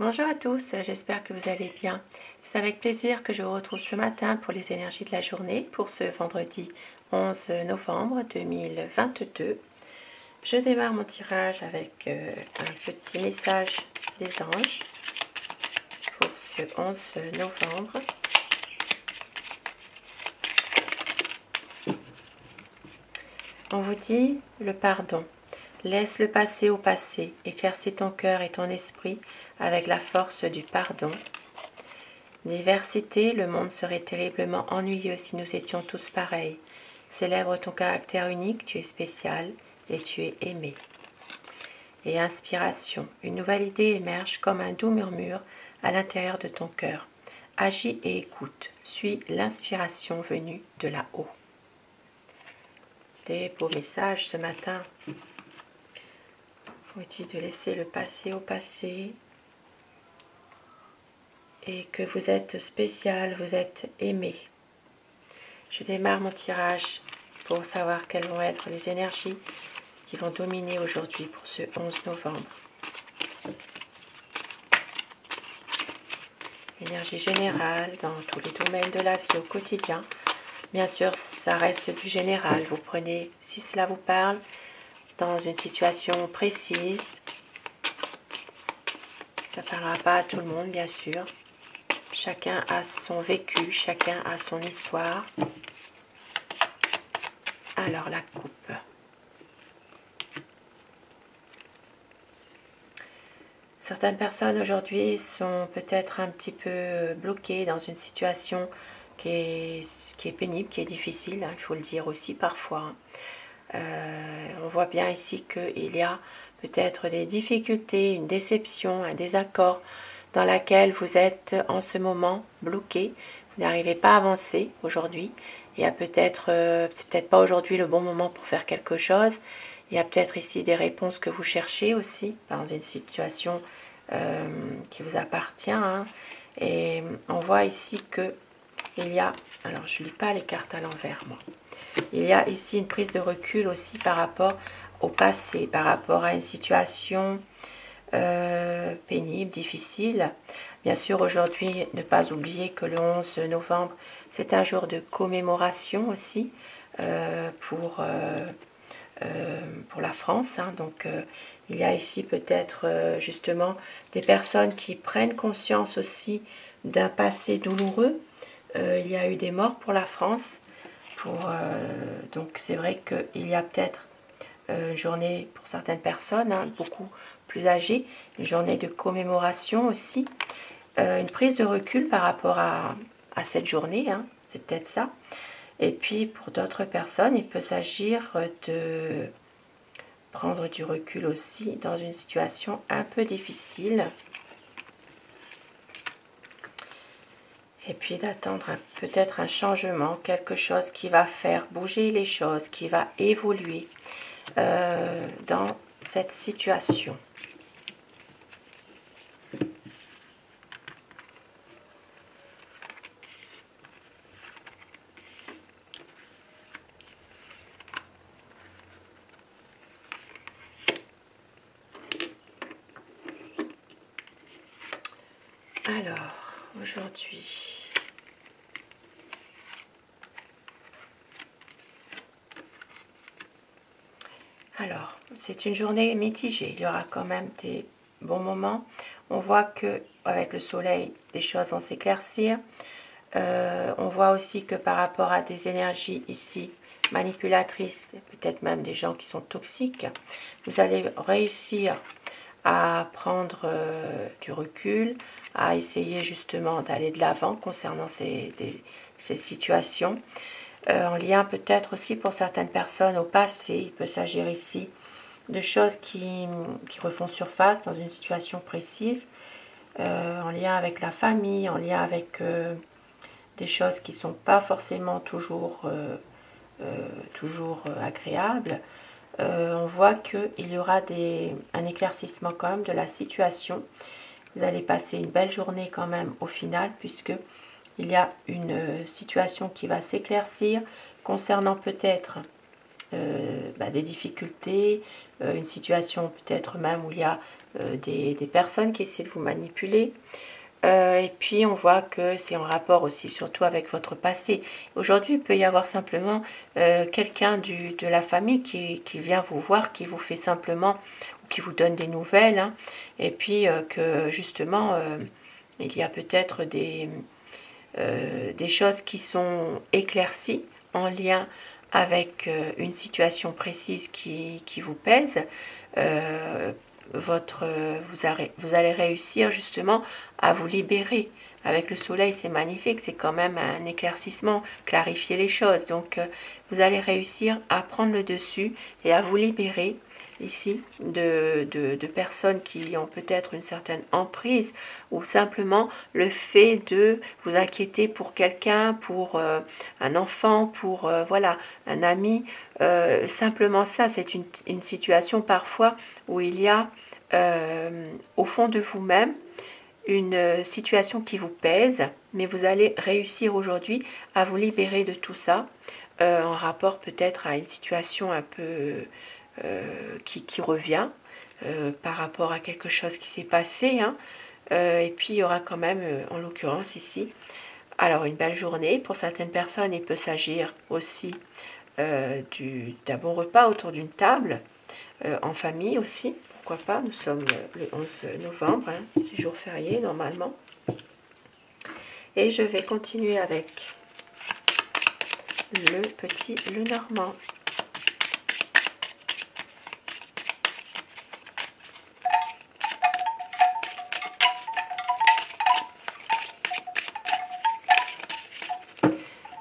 Bonjour à tous, j'espère que vous allez bien. C'est avec plaisir que je vous retrouve ce matin pour les énergies de la journée, pour ce vendredi 11 novembre 2022. Je démarre mon tirage avec un petit message des anges pour ce 11 novembre. On vous dit le pardon. Laisse le passé au passé, éclaircis ton cœur et ton esprit avec la force du pardon. Diversité, le monde serait terriblement ennuyeux si nous étions tous pareils. Célèbre ton caractère unique, tu es spécial et tu es aimé. Et inspiration, une nouvelle idée émerge comme un doux murmure à l'intérieur de ton cœur. Agis et écoute, suis l'inspiration venue de là-haut. Des beaux messages ce matin. On dit de laisser le passé au passé et que vous êtes spécial, vous êtes aimé. Je démarre mon tirage pour savoir quelles vont être les énergies qui vont dominer aujourd'hui pour ce 11 novembre. Énergie générale dans tous les domaines de la vie au quotidien. Bien sûr, ça reste du général. Vous prenez, si cela vous parle, dans une situation précise. Ça ne parlera pas à tout le monde, bien sûr. Chacun a son vécu, chacun a son histoire. Alors, la coupe. Certaines personnes aujourd'hui sont peut-être un petit peu bloquées dans une situation qui est pénible, qui est difficile, hein, il faut le dire aussi parfois. On voit bien ici qu'il y a peut-être des difficultés, une déception, un désaccord dans laquelle vous êtes en ce moment bloqué. Vous n'arrivez pas à avancer aujourd'hui. Il y a peut-être, c'est peut-être pas aujourd'hui le bon moment pour faire quelque chose. Il y a peut-être ici des réponses que vous cherchez aussi dans une situation qui vous appartient. Hein. Et on voit ici que il y a, alors je ne lis pas les cartes à l'envers moi. Il y a ici une prise de recul aussi par rapport au passé, par rapport à une situation pénible, difficile. Bien sûr, aujourd'hui, ne pas oublier que le 11 novembre, c'est un jour de commémoration aussi pour la France. Hein. Donc, il y a ici peut-être justement des personnes qui prennent conscience aussi d'un passé douloureux. Il y a eu des morts pour la France. Donc, c'est vrai qu'il y a peut-être une journée pour certaines personnes, hein, beaucoup plus âgées, une journée de commémoration aussi, une prise de recul par rapport à cette journée, hein, c'est peut-être ça. Et puis pour d'autres personnes, il peut s'agir de prendre du recul aussi dans une situation un peu difficile. Et puis d'attendre peut-être un changement, quelque chose qui va faire bouger les choses, qui va évoluer dans cette situation. Alors, aujourd'hui, c'est une journée mitigée. Il y aura quand même des bons moments. On voit que avec le soleil, des choses vont s'éclaircir. On voit aussi que par rapport à des énergies ici manipulatrices, peut-être même des gens qui sont toxiques, vous allez réussir à prendre du recul, à essayer justement d'aller de l'avant concernant ces situations. En lien peut-être aussi pour certaines personnes au passé, il peut s'agir ici de choses qui refont surface dans une situation précise, en lien avec la famille, en lien avec des choses qui ne sont pas forcément toujours agréables. On voit qu'il y aura un éclaircissement quand même de la situation. Vous allez passer une belle journée quand même au final, puisque il y a une situation qui va s'éclaircir concernant peut-être des difficultés, une situation peut-être même où il y a des personnes qui essaient de vous manipuler. Et puis on voit que c'est en rapport aussi surtout avec votre passé. Aujourd'hui, il peut y avoir simplement quelqu'un de la famille qui vient vous voir, qui vous fait simplement, ou qui vous donne des nouvelles, hein, et puis que justement, il y a peut-être des choses qui sont éclaircies en lien avec une situation précise qui vous pèse. Euh, vous allez réussir justement à vous libérer. Avec le soleil, c'est magnifique, c'est quand même un éclaircissement, clarifier les choses. Donc, vous allez réussir à prendre le dessus et à vous libérer ici de personnes qui ont peut-être une certaine emprise ou simplement le fait de vous inquiéter pour quelqu'un, pour un enfant, pour voilà, un ami. Simplement ça, c'est une situation parfois où il y a au fond de vous-même une situation qui vous pèse, mais vous allez réussir aujourd'hui à vous libérer de tout ça, en rapport peut-être à une situation un peu qui revient par rapport à quelque chose qui s'est passé, hein. Et puis il y aura quand même, en l'occurrence ici, alors une belle journée. Pour certaines personnes, il peut s'agir aussi d'un bon repas autour d'une table, en famille aussi, pourquoi pas. Nous sommes le 11 novembre, hein, c'est jour férié normalement. Et je vais continuer avec le petit Lenormand.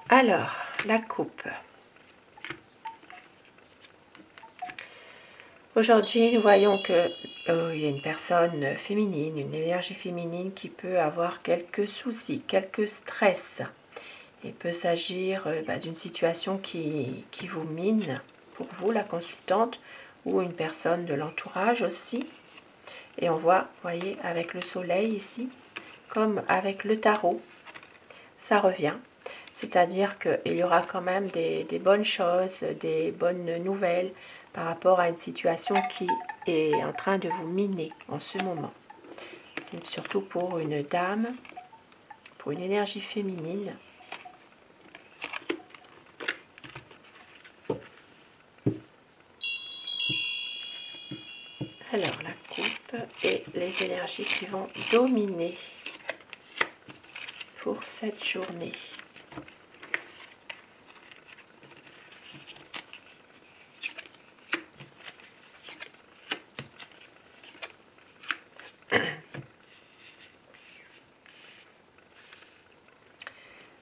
Alors, la coupe. Aujourd'hui, nous voyons que il y a une personne féminine, une énergie féminine qui peut avoir quelques soucis, quelques stress. Il peut s'agir d'une situation qui vous mine, pour vous, la consultante, ou une personne de l'entourage aussi. Et on voit, vous voyez, avec le soleil ici, comme avec le tarot, ça revient. C'est-à-dire qu'il y aura quand même des bonnes choses, des bonnes nouvelles par rapport à une situation qui est en train de vous miner en ce moment. C'est surtout pour une dame, pour une énergie féminine. Alors, la coupe et les énergies qui vont dominer pour cette journée.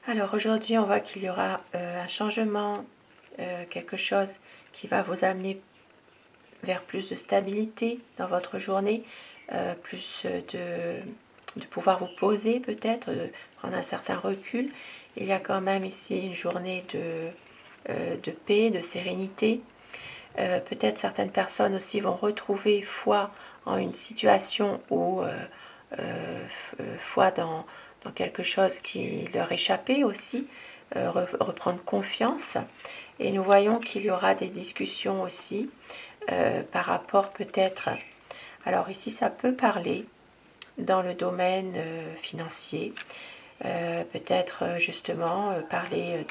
Alors aujourd'hui, on voit qu'il y aura un changement, quelque chose qui va vous amener vers plus de stabilité dans votre journée, plus de pouvoir vous poser peut-être, de prendre un certain recul. Il y a quand même ici une journée de paix, de sérénité. Peut-être certaines personnes aussi vont retrouver foi en une situation ou foi dans quelque chose qui leur échappait aussi, reprendre confiance. Et nous voyons qu'il y aura des discussions aussi par rapport peut-être, alors ici ça peut parler dans le domaine financier, peut-être justement parler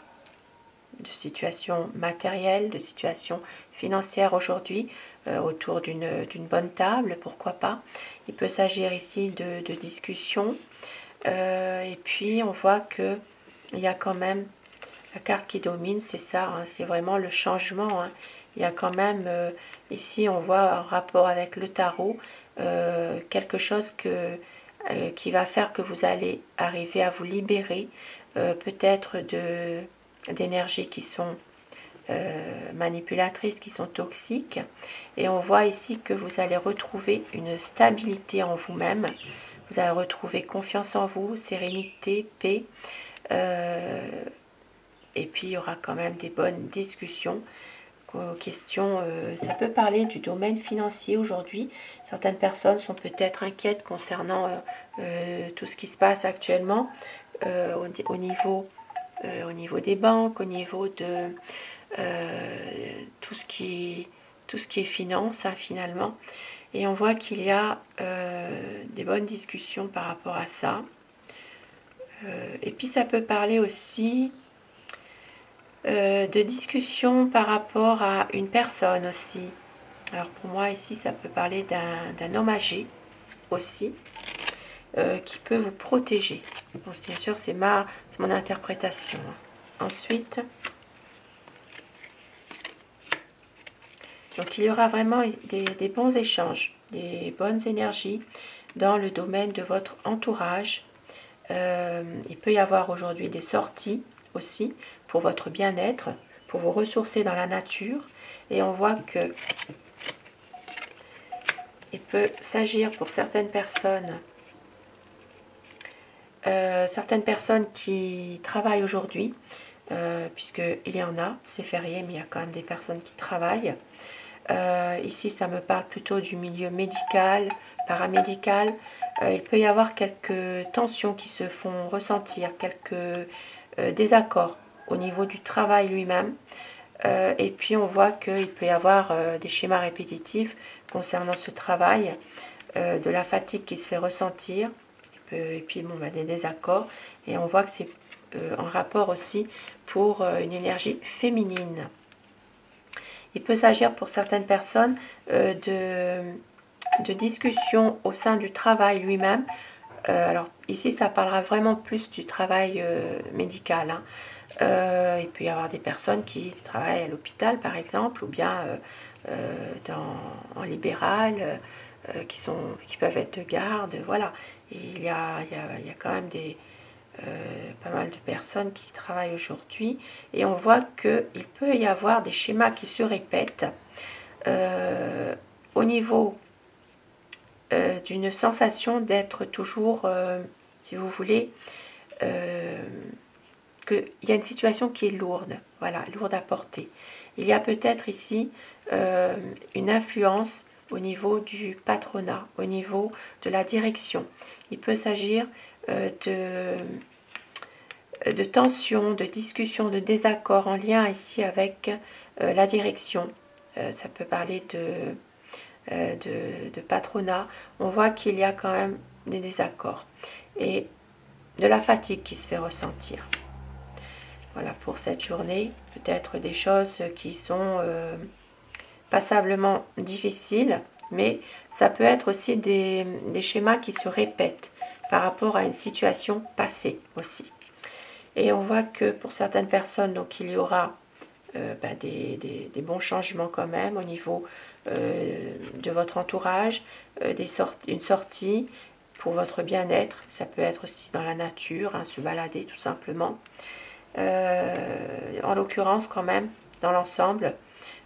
de situation matérielle, de situation financière aujourd'hui, autour d'une bonne table, pourquoi pas. Il peut s'agir ici de discussions, et puis on voit que il y a quand même la carte qui domine, c'est ça, hein, c'est vraiment le changement, hein. Il y a quand même, ici on voit en rapport avec le tarot, quelque chose qui va faire que vous allez arriver à vous libérer, peut-être d'énergies qui sont manipulatrices, qui sont toxiques. Et on voit ici que vous allez retrouver une stabilité en vous-même, vous allez retrouver confiance en vous, sérénité, paix, et puis il y aura quand même des bonnes discussions. Questions, ça peut parler du domaine financier aujourd'hui. Certaines personnes sont peut-être inquiètes concernant tout ce qui se passe actuellement au niveau des banques, au niveau de tout ce qui tout ce qui est finance, hein, finalement. Et on voit qu'il y a des bonnes discussions par rapport à ça. Et puis ça peut parler aussi de discussions par rapport à une personne aussi. Alors pour moi ici ça peut parler d'un homme âgé aussi, qui peut vous protéger. Bon, bien sûr c'est mon interprétation. Ensuite, donc il y aura vraiment des bons échanges, des bonnes énergies dans le domaine de votre entourage. Il peut y avoir aujourd'hui des sorties aussi pour votre bien-être, pour vous ressourcer dans la nature. Et on voit que il peut s'agir pour certaines personnes qui travaillent aujourd'hui, puisqu'il y en a, c'est férié, mais il y a quand même des personnes qui travaillent. Ici, ça me parle plutôt du milieu médical, paramédical. Il peut y avoir quelques tensions qui se font ressentir, quelques désaccords au niveau du travail lui-même. Et puis, on voit qu'il peut y avoir des schémas répétitifs concernant ce travail, de la fatigue qui se fait ressentir, et puis bon, des désaccords. Et on voit que c'est en rapport aussi pour une énergie féminine. Il peut s'agir pour certaines personnes de discussions au sein du travail lui-même. Alors ici, ça parlera vraiment plus du travail médical. Hein. Il peut y avoir des personnes qui travaillent à l'hôpital, par exemple, ou bien en libéral, qui peuvent être de garde. Voilà. Et il y a quand même pas mal de personnes qui travaillent aujourd'hui, et on voit qu'il peut y avoir des schémas qui se répètent au niveau d'une sensation d'être toujours, si vous voulez, qu'il y a une situation qui est lourde, voilà, lourde à porter. Il y a peut-être ici une influence au niveau du patronat, au niveau de la direction. Il peut s'agir de tensions, de discussions, de désaccords en lien ici avec la direction. Ça peut parler de patronat. On voit qu'il y a quand même des désaccords et de la fatigue qui se fait ressentir. Voilà pour cette journée. Peut-être des choses qui sont passablement difficiles, mais ça peut être aussi des schémas qui se répètent par rapport à une situation passée aussi. Et on voit que pour certaines personnes, donc il y aura des bons changements quand même au niveau de votre entourage, une sortie pour votre bien-être. Ça peut être aussi dans la nature, hein, se balader tout simplement. En l'occurrence quand même, dans l'ensemble,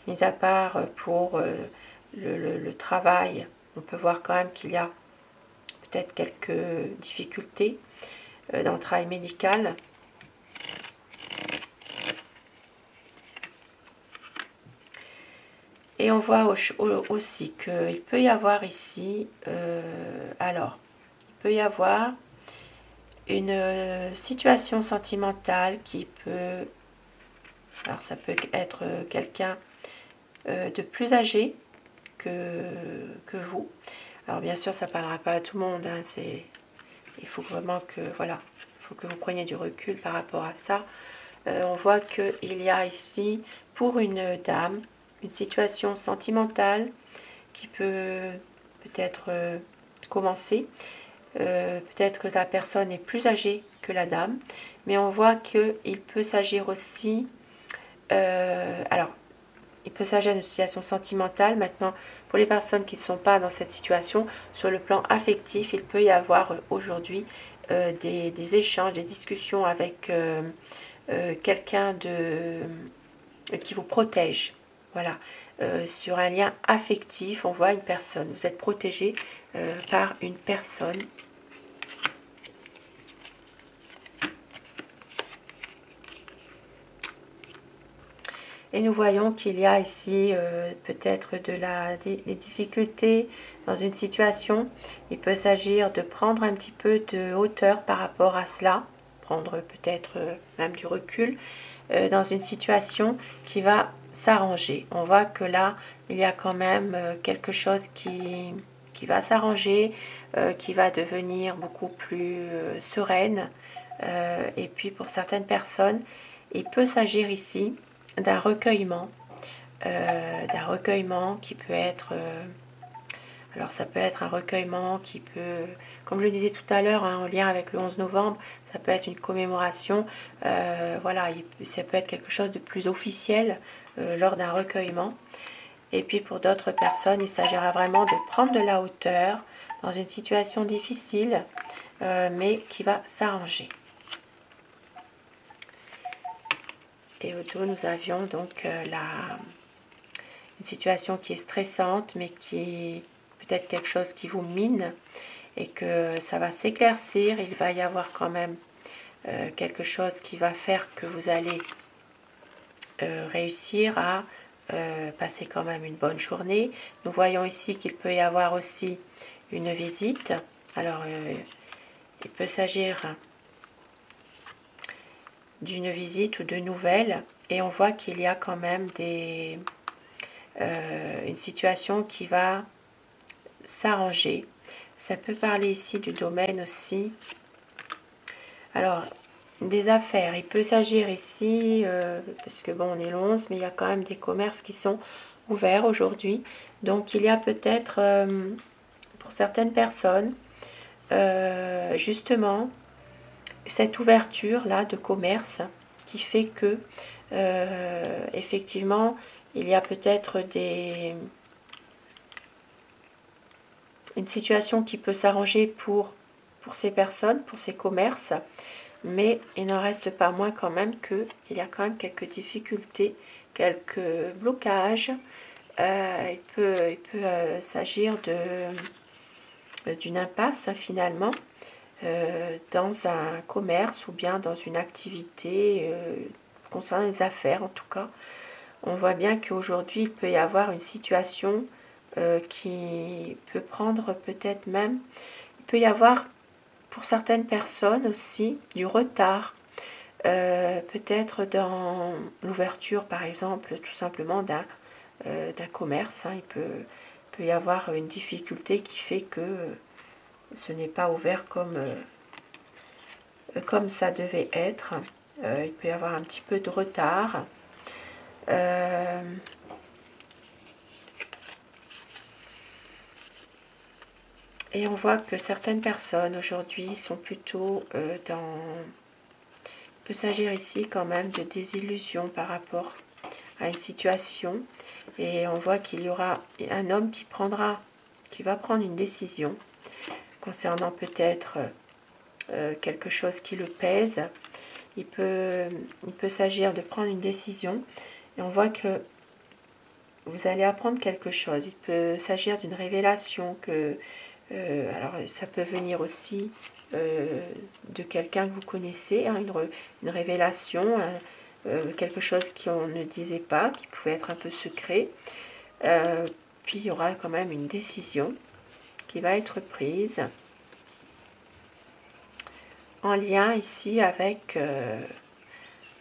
mis à part pour le travail, on peut voir quand même qu'il y a peut-être quelques difficultés dans le travail médical. Et on voit aussi qu'il peut y avoir ici, il peut y avoir une situation sentimentale qui peut, alors ça peut être quelqu'un de plus âgé que vous. Alors bien sûr, ça ne parlera pas à tout le monde, hein, il faut vraiment que, voilà, il faut que vous preniez du recul par rapport à ça. On voit qu'il y a ici, pour une dame, une situation sentimentale qui peut-être commencer. Peut-être que la personne est plus âgée que la dame, mais on voit qu'il peut s'agir aussi, il peut s'agir d'une situation sentimentale. Maintenant, pour les personnes qui ne sont pas dans cette situation, sur le plan affectif, il peut y avoir aujourd'hui des échanges, des discussions avec quelqu'un qui vous protège. Voilà, sur un lien affectif, on voit une personne. Vous êtes protégé par une personne. Et nous voyons qu'il y a ici peut-être des difficultés dans une situation. Il peut s'agir de prendre un petit peu de hauteur par rapport à cela, prendre peut-être même du recul. dans une situation qui va s'arranger. On voit que là, il y a quand même quelque chose qui va s'arranger, qui va devenir beaucoup plus sereine. Et puis pour certaines personnes, il peut s'agir ici d'un recueillement qui peut être... alors ça peut être un recueillement qui peut, comme je disais tout à l'heure, hein, en lien avec le 11 novembre, ça peut être une commémoration, voilà, ça peut être quelque chose de plus officiel lors d'un recueillement. Et puis pour d'autres personnes, il s'agira vraiment de prendre de la hauteur dans une situation difficile, mais qui va s'arranger. Et au dos, nous avions donc une situation qui est stressante, mais qui peut-être quelque chose qui vous mine et que ça va s'éclaircir. Il va y avoir quand même quelque chose qui va faire que vous allez réussir à passer quand même une bonne journée. Nous voyons ici qu'il peut y avoir aussi une visite. Alors, il peut s'agir d'une visite ou de nouvelles, et on voit qu'il y a quand même une situation qui va s'arranger. Ça peut parler ici du domaine aussi. Alors, des affaires, il peut s'agir ici, parce que bon, on est le 11, mais il y a quand même des commerces qui sont ouverts aujourd'hui. Donc, il y a peut-être, pour certaines personnes, justement, cette ouverture-là de commerce qui fait que, effectivement, il y a peut-être une situation qui peut s'arranger pour ces personnes, pour ces commerces, mais il n'en reste pas moins quand même qu'il y a quand même quelques difficultés, quelques blocages. Il peut s'agir d'une impasse finalement dans un commerce ou bien dans une activité concernant les affaires en tout cas. On voit bien qu'aujourd'hui il peut y avoir une situation qui peut prendre peut-être même, il peut y avoir pour certaines personnes aussi du retard, peut-être dans l'ouverture par exemple tout simplement d'un commerce, hein. Il peut y avoir une difficulté qui fait que ce n'est pas ouvert comme ça devait être. Il peut y avoir un petit peu de retard. Et on voit que certaines personnes aujourd'hui sont plutôt dans... Il peut s'agir ici quand même de désillusion par rapport à une situation. Et on voit qu'il y aura un homme qui va prendre une décision concernant peut-être quelque chose qui le pèse. Il peut s'agir de prendre une décision et on voit que vous allez apprendre quelque chose. Il peut s'agir d'une révélation alors ça peut venir aussi de quelqu'un que vous connaissez, hein, une révélation, quelque chose qu'on ne disait pas, qui pouvait être un peu secret. Puis il y aura quand même une décision qui va être prise en lien ici avec,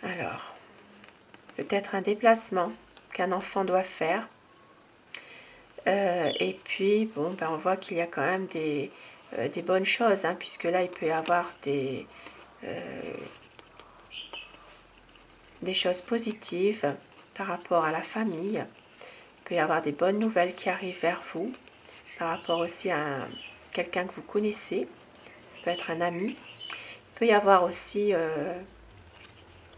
alors, peut-être un déplacement qu'un enfant doit faire. Et puis, bon, ben, on voit qu'il y a quand même des bonnes choses, hein, puisque là, il peut y avoir des choses positives par rapport à la famille. Il peut y avoir des bonnes nouvelles qui arrivent vers vous, par rapport aussi à quelqu'un que vous connaissez. Ça peut être un ami. Il peut y avoir aussi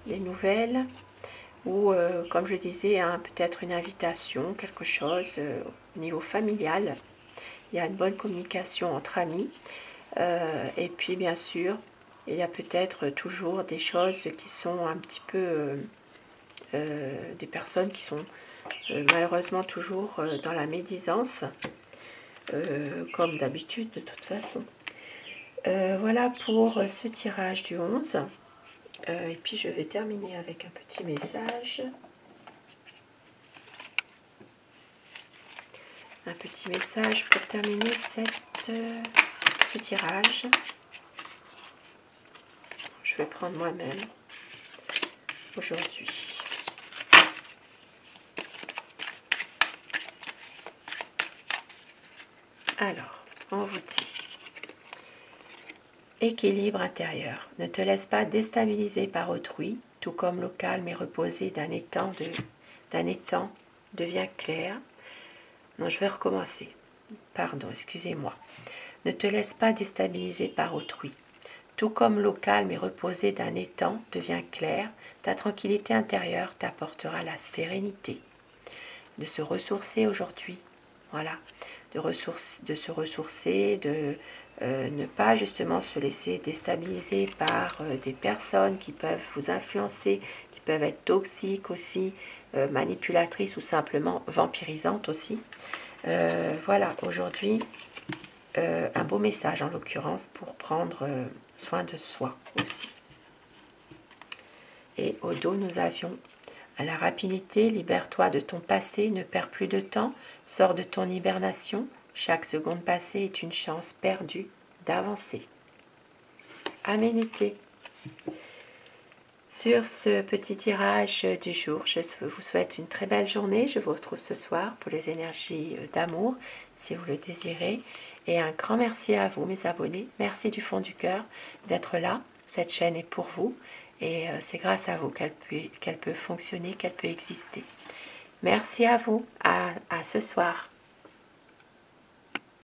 des nouvelles ou, comme je disais, hein, peut-être une invitation, quelque chose au niveau familial. Il y a une bonne communication entre amis. Et puis, bien sûr, il y a peut-être toujours des choses qui sont un petit peu... des personnes qui sont malheureusement toujours dans la médisance, comme d'habitude de toute façon. Voilà pour ce tirage du 11. Et puis je vais terminer avec un petit message. Un petit message pour terminer ce tirage. Je vais prendre moi-même. aujourd'hui. Alors, on vous dit équilibre intérieur. Ne te laisse pas déstabiliser par autrui, tout comme le calme et reposé d'un étang devient clair. Non, je vais recommencer. Pardon, excusez-moi. Ne te laisse pas déstabiliser par autrui. Tout comme l'eau calme et reposée d'un étang devient claire, ta tranquillité intérieure t'apportera la sérénité de se ressourcer aujourd'hui. Voilà, de se ressourcer, de ne pas justement se laisser déstabiliser par des personnes qui peuvent vous influencer, qui peuvent être toxiques aussi, manipulatrices ou simplement vampirisantes aussi. Voilà, aujourd'hui, un beau message en l'occurrence pour prendre soin de soi aussi. Et au dos, nous avions à la rapidité, libère-toi de ton passé, ne perds plus de temps, sors de ton hibernation. Chaque seconde passée est une chance perdue d'avancer. À méditer. Sur ce petit tirage du jour, je vous souhaite une très belle journée. Je vous retrouve ce soir pour les énergies d'amour, si vous le désirez. Et un grand merci à vous, mes abonnés. Merci du fond du cœur d'être là. Cette chaîne est pour vous. Et c'est grâce à vous qu'elle peut fonctionner, qu'elle peut exister. Merci à vous. À ce soir.